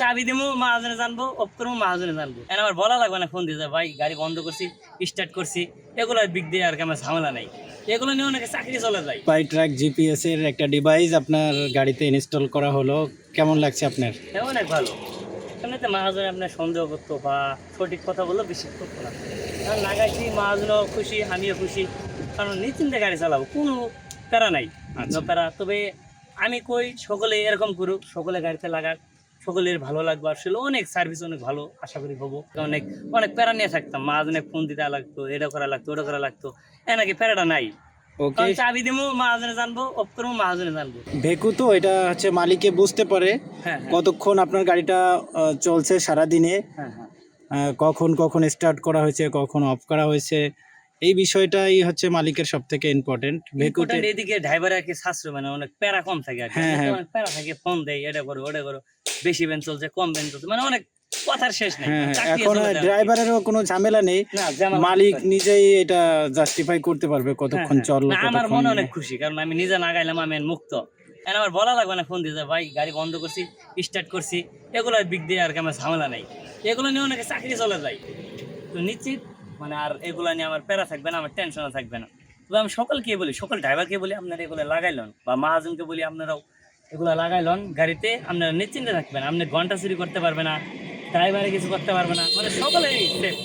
চাবি দিমু মাহাজনে জানবো, অফ করবো মাহাজনে জানবো। এখন আমার বলা লাগবে না ফোন দিয়ে যে ভাই গাড়ি বন্ধ করছি, স্টার্ট করছি, এগুলো দিক দিয়ে আর কি আমার ঝামেলা নাই। এগুলো নিয়ে অনেকে চাকরি চলে যায়। বাই ট্র্যাক জিপিএস এর একটা ডিভাইস আপনার গাড়িতে ইনস্টল করা হলো, কেমন লাগছে আপনার? হ্যাঁ, অনেক ভালো। এমনিতে মাহাজনে আপনার সন্দেহ করতো বা সঠিক কথা বললেও বিশ্বাস করতো না। কারণ লাগাইছি, মাহাজনও খুশি, আমিও খুশি, কারণ নিশ্চিন্তে গাড়ি চালাবো, কোনো প্যারা নাই। আচ্ছা। প্যারা, তবে আমি কই সকলে এরকম করুক, সকলে গাড়িতে লাগাক, সকলের ভালো লাগবে। আসলে অনেক সার্ভিস অনেক ভালো, আশা করি হবো। অনেক অনেক প্যারা নিয়ে থাকতাম, মাহাজনে ফোন দিতে লাগতো, এটা করা লাগতো, ওটা করা লাগতো। নাকি প্যারাটা নাই, ওকে। কারণ চাবি দিমু মাহাজনে জানবো, অফ করবো মাহাজনে জানবো। ভেকু তো এটা হচ্ছে মালিকে বুঝতে পারে হ্যাঁ হ্যাঁ কতক্ষণ আপনার গাড়িটা চলছে সারাদিনে, হ্যাঁ হ্যাঁ। কখন কখন স্টার্ট করা হয়েছে, কখন অফ করা হয়েছে, এই বিষয়টাই হচ্ছে মালিকের সব থেকে ইম্পর্টেন্ট ভেকুতে। ইম্পর্টেন্ট এদিকে ড্রাইভার আর কি সাশ্রয়, মানে অনেক প্যারা কম থাকে আর কি। হ্যাঁ, হ্যাঁ। অনেক প্যারা থাকে, ফোন দেয়, এটা করো ওটা করো, বেশি বেন চলছে, কম বেন চলছে, মানে অনেক কথার শেষ নেই। হ্যাঁ হ্যাঁ, চাকরি এখন চলে যায় আর কি। ড্রাইভারেরও কোনো ঝামেলা নেই, না, যেমন মালিক নিজেই এটা জাস্টিফাই করতে পারবে হ্যাঁ, কতক্ষণ হ্যাঁ। চললো, না, আমার কতক্ষণ মনে অনেক খুশি, কারণ আমি নিজে না গাইলাম, আমি মুক্ত। এখন আমার বলা লাগবে না ফোন দিয়ে যে ভাই গাড়ি বন্ধ করছি, স্টার্ট করছি, এগুলো দিক দিয়ে আর কি আমার ঝামেলা নাই। এগুলো নিয়ে অনেকে চাকরি চলে যায়, তো নিশ্চিত মানে আর এগুলো নিয়ে আমার প্যারা থাকবে না, আমার টেনশনও থাকবে না। তবে আমি সকলকে বলি, সকল ড্রাইভারকে বলি, আপনারা এগুলো লাগাইলন, বা মহাজনকে বলি আপনারাও এগুলো লাগাইলন গাড়িতে, আপনারা নিশ্চিন্তে থাকবেন। আপনি ঘন্টা চুরি করতে পারবে না, ড্রাইভারে কিছু করতে পারবে না, মানে সকলেই safe।